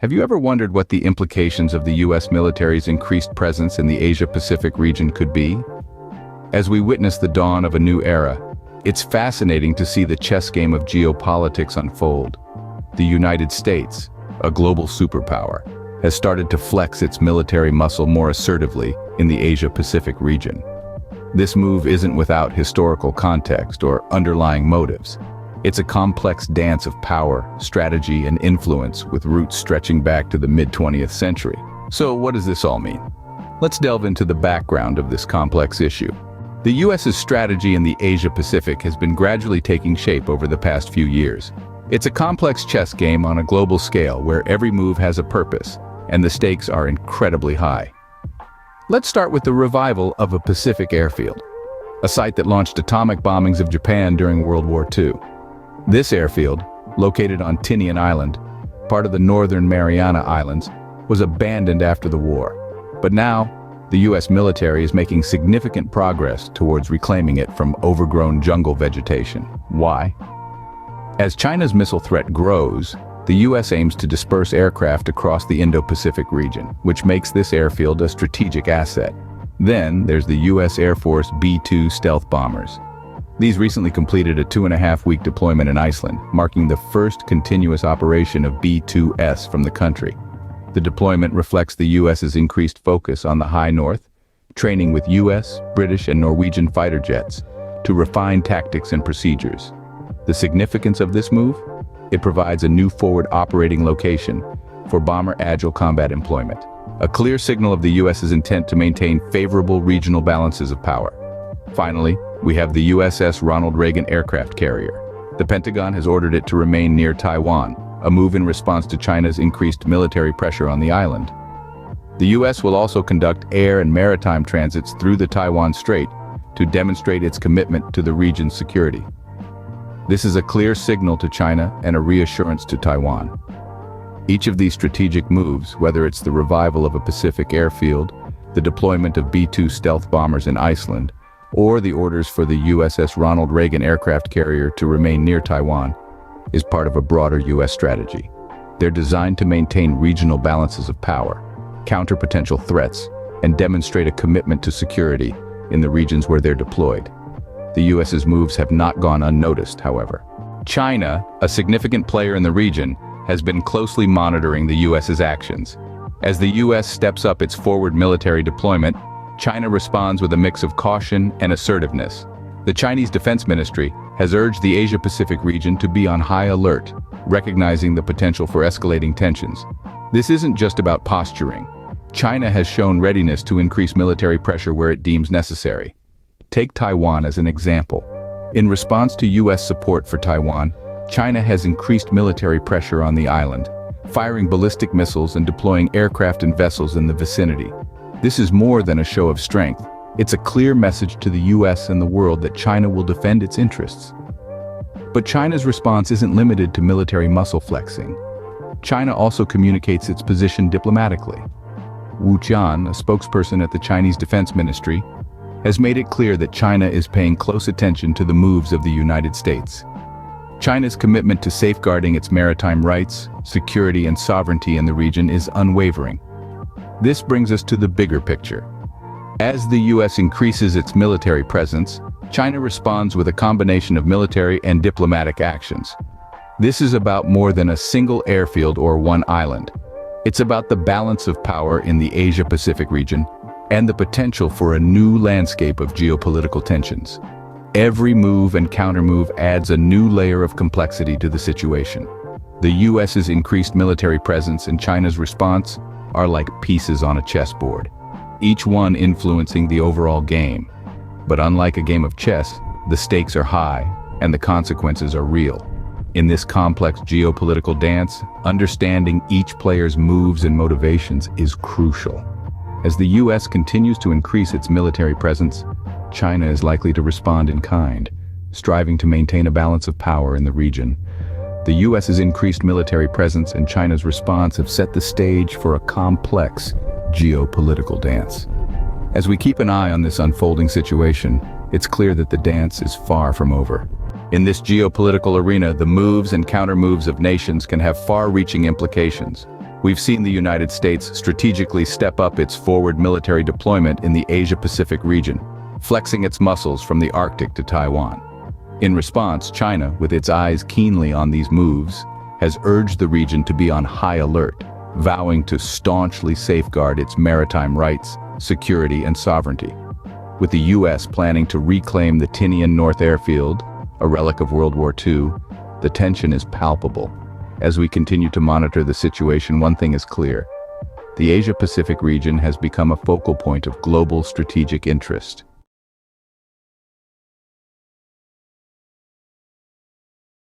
Have you ever wondered what the implications of the U.S. military's increased presence in the Asia-Pacific region could be? As we witness the dawn of a new era, it's fascinating to see the chess game of geopolitics unfold. The United States, a global superpower, has started to flex its military muscle more assertively in the Asia-Pacific region. This move isn't without historical context or underlying motives. It's a complex dance of power, strategy, and influence with roots stretching back to the mid-20th century. So what does this all mean? Let's delve into the background of this complex issue. The U.S.'s strategy in the Asia-Pacific has been gradually taking shape over the past few years. It's a complex chess game on a global scale where every move has a purpose, and the stakes are incredibly high. Let's start with the revival of a Pacific airfield, a site that launched atomic bombings of Japan during World War II. This airfield, located on Tinian Island, part of the Northern Mariana Islands, was abandoned after the war. But now, the U.S. military is making significant progress towards reclaiming it from overgrown jungle vegetation. Why? As China's missile threat grows, the U.S. aims to disperse aircraft across the Indo-Pacific region, which makes this airfield a strategic asset. Then, there's the U.S. Air Force B-2 stealth bombers. These recently completed a 2.5-week deployment in Iceland, marking the first continuous operation of B-2S from the country. The deployment reflects the U.S.'s increased focus on the high north, training with U.S., British, and Norwegian fighter jets to refine tactics and procedures. The significance of this move? It provides a new forward operating location for bomber agile combat employment, a clear signal of the U.S.'s intent to maintain favorable regional balances of power. Finally, we have the USS Ronald Reagan aircraft carrier. The Pentagon has ordered it to remain near Taiwan, a move in response to China's increased military pressure on the island. The U.S. will also conduct air and maritime transits through the Taiwan Strait to demonstrate its commitment to the region's security. This is a clear signal to China and a reassurance to Taiwan. Each of these strategic moves, whether it's the revival of a Pacific airfield, the deployment of B-2 stealth bombers in Iceland, or the orders for the USS Ronald Reagan aircraft carrier to remain near Taiwan, is part of a broader U.S. strategy. They're designed to maintain regional balances of power, counter potential threats, and demonstrate a commitment to security in the regions where they're deployed. The U.S.'s moves have not gone unnoticed, however. China, a significant player in the region, has been closely monitoring the U.S.'s actions. As the U.S. steps up its forward military deployment, China responds with a mix of caution and assertiveness. The Chinese Defense Ministry has urged the Asia-Pacific region to be on high alert, recognizing the potential for escalating tensions. This isn't just about posturing. China has shown readiness to increase military pressure where it deems necessary. Take Taiwan as an example. In response to U.S. support for Taiwan, China has increased military pressure on the island, firing ballistic missiles and deploying aircraft and vessels in the vicinity. This is more than a show of strength. It's a clear message to the U.S. and the world that China will defend its interests. But China's response isn't limited to military muscle flexing. China also communicates its position diplomatically. Wu Qian, a spokesperson at the Chinese Defense Ministry, has made it clear that China is paying close attention to the moves of the United States. China's commitment to safeguarding its maritime rights, security, and sovereignty in the region is unwavering. This brings us to the bigger picture. As the U.S. increases its military presence, China responds with a combination of military and diplomatic actions. This is about more than a single airfield or one island. It's about the balance of power in the Asia-Pacific region and the potential for a new landscape of geopolitical tensions. Every move and countermove adds a new layer of complexity to the situation. The U.S.'s increased military presence and China's response are like pieces on a chessboard, each one influencing the overall game. But unlike a game of chess, the stakes are high and the consequences are real. In this complex geopolitical dance, understanding each player's moves and motivations is crucial. As the U.S. continues to increase its military presence, China is likely to respond in kind, striving to maintain a balance of power in the region. The U.S.'s increased military presence and China's response have set the stage for a complex geopolitical dance. As we keep an eye on this unfolding situation, it's clear that the dance is far from over. In this geopolitical arena, the moves and counter-moves of nations can have far-reaching implications. We've seen the United States strategically step up its forward military deployment in the Asia-Pacific region, flexing its muscles from the Arctic to Taiwan. In response, China, with its eyes keenly on these moves, has urged the region to be on high alert, vowing to staunchly safeguard its maritime rights, security, and sovereignty. With the U.S. planning to reclaim the Tinian North Airfield, a relic of World War II, the tension is palpable. As we continue to monitor the situation, one thing is clear. The Asia-Pacific region has become a focal point of global strategic interest.